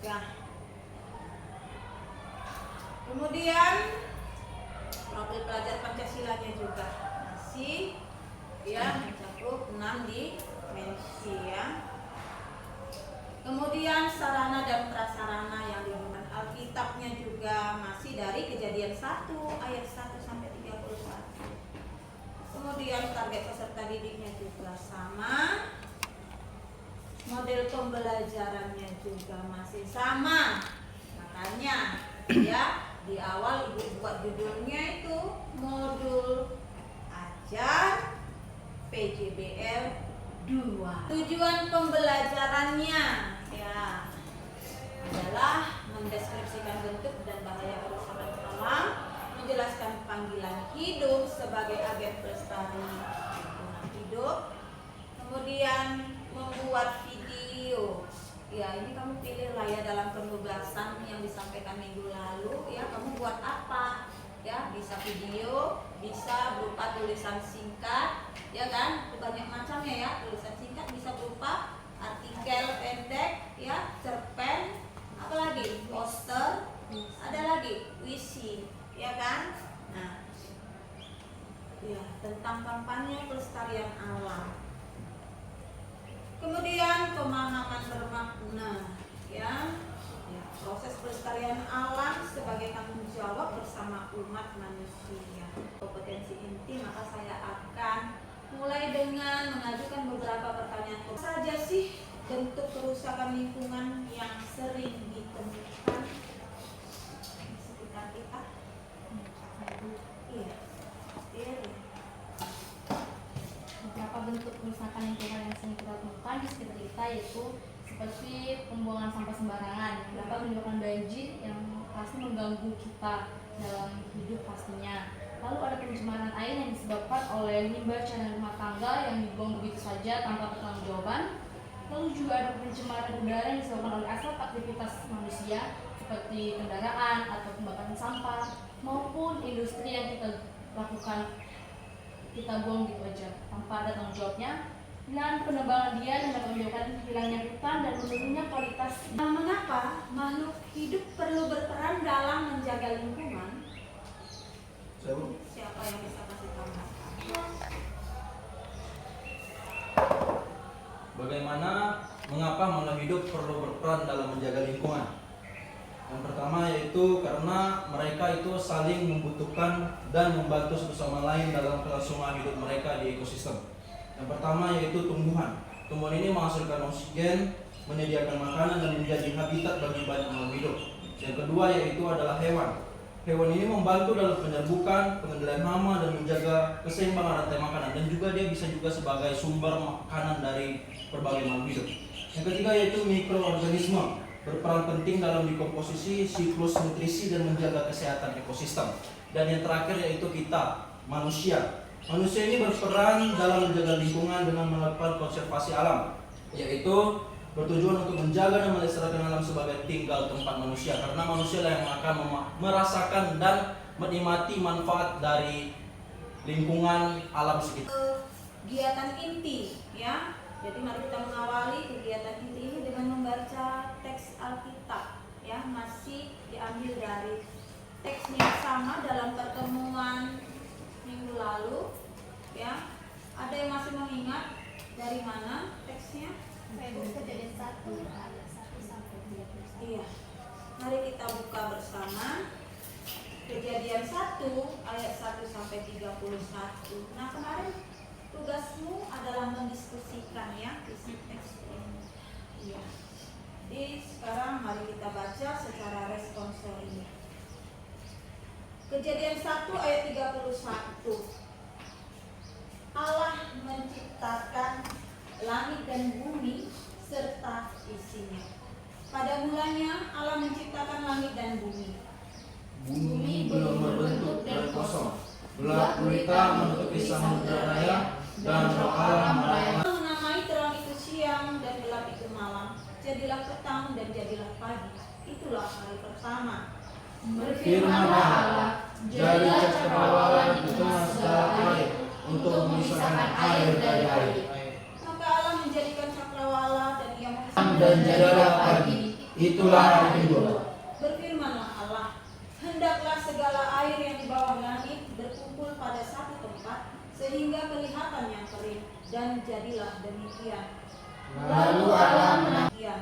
Ya. Kemudian profil pelajar Pancasilanya juga masih ya mencakup 6 dimensi ya. Kemudian sarana dan prasarana yang digunakan Alkitabnya juga masih dari Kejadian 1 ayat 1 sampai 31. Kemudian target peserta didiknya juga sama. Model pembelajarannya juga masih sama. Makanya ya di awal Ibu buat judulnya itu modul ajar PJBL 2. Tujuan pembelajarannya ya adalah mendeskripsikan bentuk dan bahaya kerusakan alam, menjelaskan panggilan hidup sebagai agen pelestari lingkungan hidup, kemudian membuat video. Ya ini kamu pilih lah ya dalam penugasan yang disampaikan minggu lalu ya, kamu buat apa ya, bisa video, bisa berupa tulisan singkat ya kan, banyak macamnya ya, tulisan singkat bisa berupa artikel pendek ya, cerpen, apalagi poster, ada lagi puisi ya kan. Nah ya tentang kampanye pelestarian alam. Kemudian pemahaman bermakna ya, proses pelestarian alam sebagai tanggung jawab bersama umat manusia. Kompetensi inti, maka saya akan mulai dengan mengajukan beberapa pertanyaan. Apa saja sih bentuk kerusakan lingkungan yang sering ditemukan di sekitar kita? Iya. Beberapa bentuk kerusakan lingkungan yang sering kita temukan di sekitar kita yaitu seperti pembuangan sampah sembarangan yang dapat menyebabkan banjir yang pasti mengganggu kita dalam hidup pastinya. Lalu ada pencemaran air yang disebabkan oleh limbah cadangan rumah tangga yang dibuang begitu saja tanpa pertanggungjawaban. Lalu juga ada pencemaran udara yang disebabkan oleh asap aktivitas manusia seperti kendaraan atau pembakaran sampah maupun industri yang kita lakukan, kita buang gitu aja tanpa ada tanggung jawabnya. Dan penebangan liar yang dapat menyebabkan hilangnya hutan dan menurunnya kualitas. Mengapa makhluk hidup perlu berperan dalam menjaga lingkungan? Siapa yang bisa kasih tambahkan? Bagaimana mengapa makhluk hidup perlu berperan dalam menjaga lingkungan? Yang pertama yaitu karena mereka itu saling membutuhkan dan membantu satu sama lain dalam kelangsungan hidup mereka di ekosistem. Yang pertama yaitu tumbuhan. Tumbuhan ini menghasilkan oksigen, menyediakan makanan dan menjadi habitat bagi banyak makhluk hidup. Yang kedua yaitu adalah hewan. Hewan ini membantu dalam penyerbukan, pengendalian hama dan menjaga keseimbangan rantai makanan, dan juga dia bisa juga sebagai sumber makanan dari berbagai makhluk hidup. Yang ketiga yaitu mikroorganisme, berperan penting dalam dekomposisi, siklus nutrisi dan menjaga kesehatan ekosistem. Dan yang terakhir yaitu kita, manusia. Manusia ini berperan dalam menjaga lingkungan dengan melakukan konservasi alam, yaitu bertujuan untuk menjaga dan melestarikan alam sebagai tinggal tempat manusia, karena manusia lah yang akan merasakan dan menikmati manfaat dari lingkungan alam sekitar. Kegiatan inti ya. Jadi mari kita mengawali kegiatan inti ini dengan membaca teks Alkitab ya, masih diambil dari teks yang sama dalam pertemuan minggu lalu ya. Ada yang masih mengingat dari mana teksnya? Kejadian 1 ayat 1 sampai 31. Iya. Mari kita buka bersama Kejadian 1 ayat 1 sampai 31. Nah, kemarin tugasmu adalah mendiskusikan ya isi teks ini. Iya. Jadi sekarang mari kita baca secara responsori. Kejadian 1 ayat 31. Allah menciptakan langit dan bumi serta isinya. Pada mulanya Allah menciptakan langit dan bumi. Bumi belum berbentuk dan kosong. Gelap gulita menutupi samudera raya dan roh Allah melayani. Menamai terang itu siang dan gelap itu malam. Jadilah petang dan jadilah pagi. Itulah hari pertama. Berfirmanlah Allah, jadilah cakrawala di tengah segala air untuk memisahkan air dari air. Maka Allah menjadikan cakrawala dan ia Dan jadilah pagi. itulah hari kedua. Berfirmanlah Allah, hendaklah segala air yang di bawah langit berkumpul pada satu tempat, sehingga kelihatan yang kering, dan jadilah demikian. Lalu Allah Demikian.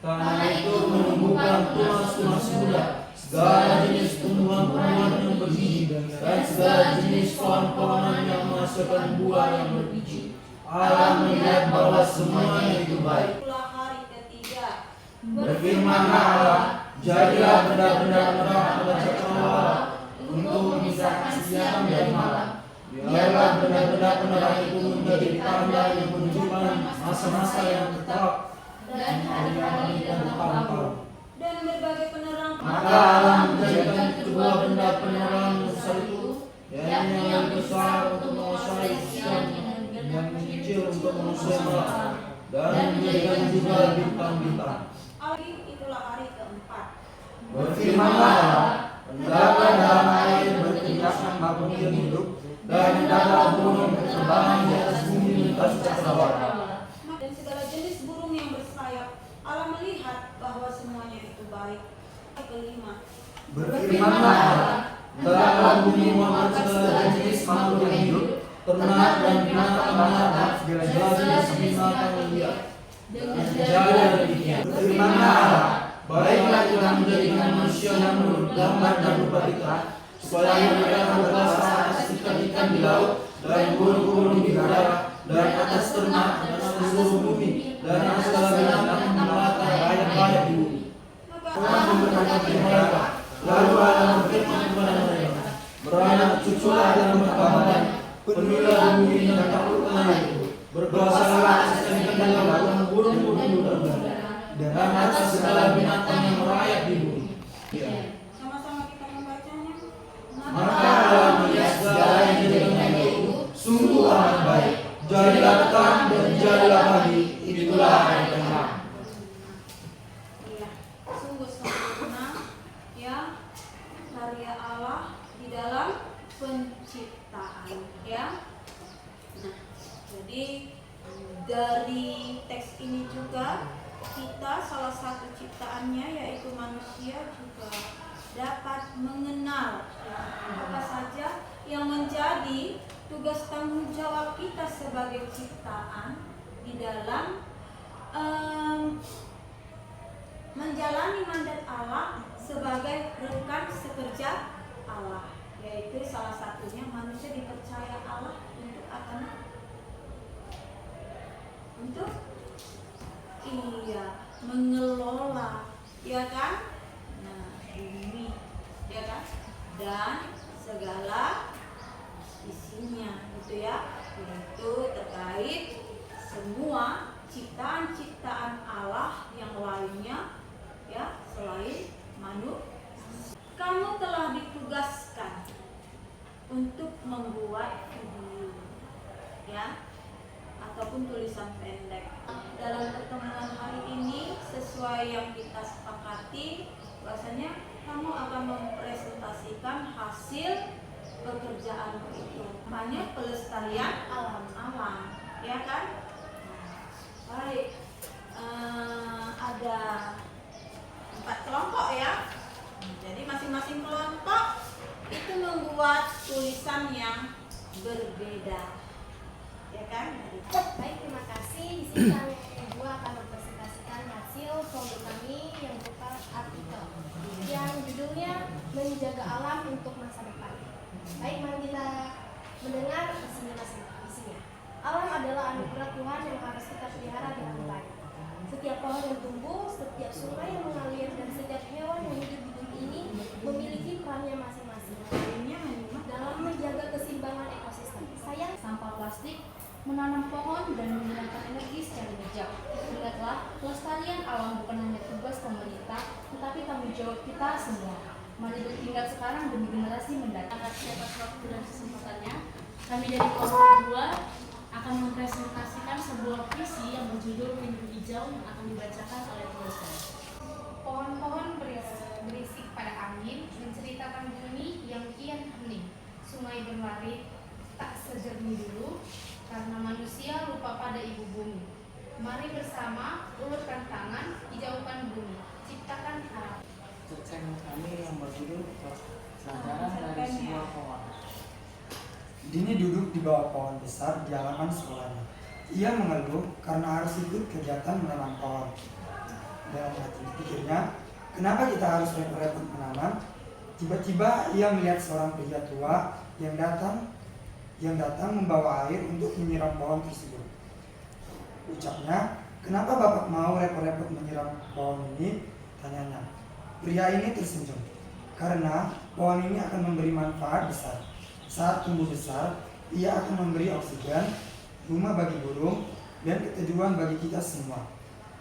Tanah itu menumbuhkan tunas-tunas muda, segala jenis tumbuhan-tumbuhan yang berbiji, dan segala jenis pohon-pohonan yang menghasilkan buah yang berbiji. Allah melihat bahwa semuanya itu baik. Itulah hari ketiga. Berfirmanlah Allah, jadilah benda-benda penerang pada cakrawala untuk memisahkan siang dari malam. Biarlah benda-benda penerang itu menjadi tanda yang menunjukkan masa-masa yang tetap dan hari-hari dan tahun-tahun. Dan berbagai penerang. Maka Allah menjadikan kedua benda penerang besar itu, yang besar untuk menguasai siang dan yang kecil untuk menguasai malam, dan menjadikan juga bintang-bintang. Itulah hari keempat. Berfirmanlah Allah, hendaklah dalam air bertindakan makhluk yang hidup, dan hendaklah burung berterbangan di atas bumi lintas cakrawala. Dan segala jenis burung yang bersayap, Allah melihat bahwa semuanya itu baik. Kelima. Berfirmanlah Allah, hendaklah bumi memuat segala jenis makhluk yang hidup, ternak dan binatang dan segala jenis binatang liar. Dan jadi demikian. Berfirmanlah Allah, baiklah kita menjadikan manusia yang menurut gambar dan rupa kita, supaya mereka berkuasa atas ikan-ikan di laut, dan burung-burung di udara, dan atas ternak, dan atas seluruh bumi, dan atas segala binatang yang melata layak-layak di bumi. Tuhan memberkati mereka. Lalu Allah berfirman kepada mereka, beranak cuculah dan bertambah, penuhilah bumi dan takluklah itu, berkuasalah atas ikan-ikan di laut dan burung-burung di udara, dan atas segala binatang yang merayap di bumi. Sama-sama kita membacanya. Maka Allah melihat segala yang dijadikannya itu sungguh amat baik. Jadilah petang dan jadilah pagi, itulah hari ke-6. Iya, sungguh sempurna ya karya Allah di dalam penciptaan ya. Nah, jadi dari teks ini juga kita salah satu ciptaannya yaitu manusia juga dapat mengenal ya, apa saja yang menjadi tugas tanggung jawab kita sebagai ciptaan di dalam menjalani mandat Allah sebagai rekan sekerja Allah, yaitu salah satunya manusia dipercaya Allah untuk apa? Untuk mengelola, ya kan? Nah, bumi, ya kan? Dan segala isinya, gitu ya, yaitu terkait semua ciptaan-ciptaan Allah yang lainnya, ya, selain manusia. Kamu telah ditugaskan untuk membuat video, ya, ataupun tulisan pendek. Dalam pertemuan hari ini, sesuai yang kita sepakati, bahwasanya kamu akan mempresentasikan hasil pekerjaanmu itu. Banyak pelestarian alam, ya kan? Baik, ada 4 kelompok ya. Jadi masing-masing kelompok itu membuat tulisan yang berbeda, ya kan? Baik, terima kasih. Di sini kami berdua akan mempresentasikan hasil produk kami yang berupa artikel yang judulnya Menjaga Alam untuk Masa Depan. Baik, mari kita mendengar isinya. Alam adalah anugerah Tuhan yang harus kita pelihara dengan baik. Setiap pohon yang tumbuh, setiap sungai yang mengalir, dan setiap hewan yang hidup di bumi ini memiliki perannya masing-masing dalam menjaga keseimbangan ekosistem. Sayang, Sampah plastik, menanam pohon, dan menggunakan energi secara bijak. Ingatlah, pelestarian alam bukan hanya tugas pemerintah, tetapi tanggung jawab kita semua. Mari bertindak sekarang demi generasi mendatang. Atas waktu dan kesempatannya, kami dari kelompok 2 akan mempresentasikan sebuah puisi yang berjudul Rindu Hijau yang akan dibacakan oleh penulisnya. Pohon-pohon berisik pada angin menceritakan bumi yang kian hening. Sungai berlari tak sejernih dulu karena manusia lupa pada ibu bumi. Mari bersama ulurkan tangan, hijaukan bumi. ciptakan haram. Cerpen kami yang berjudul Pelajaran dari Sebuah Pohon. Dini duduk di bawah pohon besar di halaman sekolahnya. Ia mengeluh karena harus ikut kegiatan menanam pohon. Dalam hati pikirnya, kenapa kita harus repot-repot menanam? Tiba-tiba ia melihat seorang pria tua yang datang membawa air untuk menyiram pohon tersebut. Ucapnya, kenapa Bapak mau repot-repot menyiram pohon ini? Tanyanya. Pria ini tersenyum, karena pohon ini akan memberi manfaat besar. Saat tumbuh besar, ia akan memberi oksigen, rumah bagi burung, dan keteduhan bagi kita semua.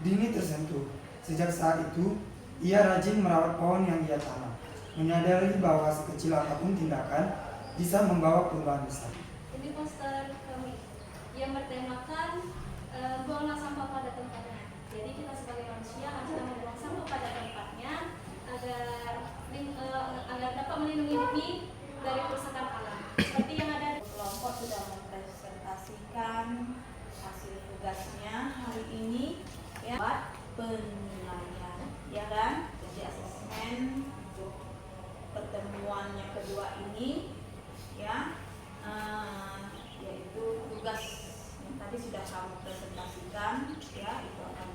Dini tersentuh. Sejak saat itu, ia rajin merawat pohon yang ia tanam, menyadari bahwa sekecil apapun tindakan bisa membawa perubahan besar. Ini poster kami yang bertemakan buanglah sampah pada tempatnya. Jadi kita sebagai manusia harusnya membuang sampah pada tempatnya agar dapat melindungi bumi dari kerusakan alam. Seperti yang ada Kelompok sudah mempresentasikan hasil tugasnya hari ini ya, buat penilaian, ya kan? Jadi asesmen untuk pertemuan yang kedua ini ya, yaitu tugas yang tadi sudah kamu presentasikan ya, itu akan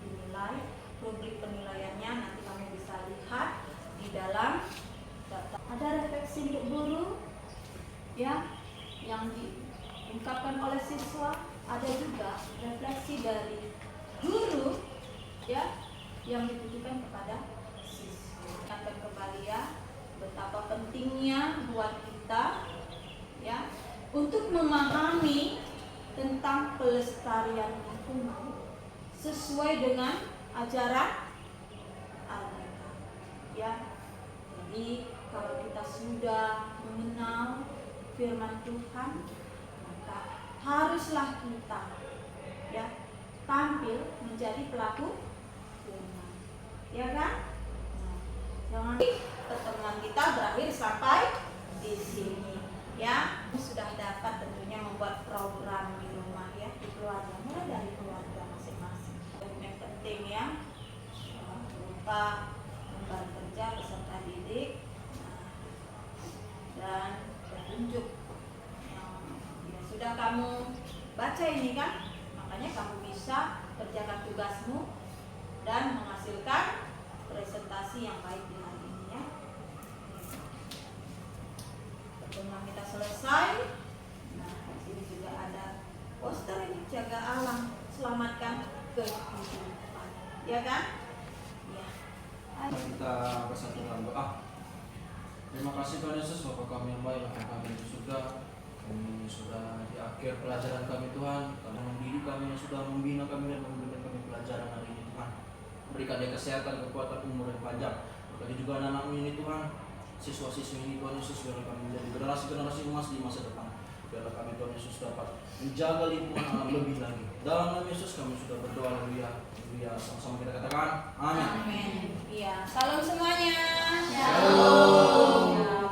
dinilai. Rubrik penilaiannya nanti kamu bisa lihat di dalam data. Ada refleksi untuk guru ya yang diungkapkan oleh siswa, ada juga refleksi dari guru ya yang ditujukan kepada siswa. Akan kembali ya betapa pentingnya buat kita ya untuk memahami tentang pelestarian lingkungan sesuai dengan ajaran agama ya. Jadi kalau kita sudah mengenal firman Tuhan, maka haruslah kita ya tampil menjadi pelaku firman, ya kan? Nah, jangan pertemuan kita berakhir sampai di sini ya. Sudah dapat tentunya membuat program di rumah ya, di keluarga, mulai dari keluarga masing-masing. Yang penting ya, berupa lembar kerja peserta didik dan petunjuk yang ya, sudah kamu baca ini kan, makanya kamu bisa kerjakan tugasmu dan menghasilkan presentasi yang baik di hari ini ya. Pertemuan kita selesai. Nah, di sini juga ada poster ini, jaga alam, selamatkan kehidupan, ya kan? Ya. Kita bersatukan doa. Terima kasih Tuhan Yesus, Bapa kami yang baik, Bapa kami di surga. Kami sudah di akhir pelajaran kami Tuhan. Kami mendidik kami yang sudah membina kami dan memberikan kami pelajaran hari ini Tuhan. Berikan dia kesehatan, kekuatan, umur yang panjang. Berkati juga anak-anakmu ini Tuhan, siswa-siswi ini Tuhan Yesus, biarlah kami menjadi generasi-generasi emas di masa depan. Biarlah kami Tuhan Yesus dapat menjaga lingkungan alam lebih lagi. Dalam nama Yesus kami sudah berdoa, haleluya. Haleluya. Sama-sama kita katakan amin. Amin. Iya, salam semuanya. Shalom. Ya.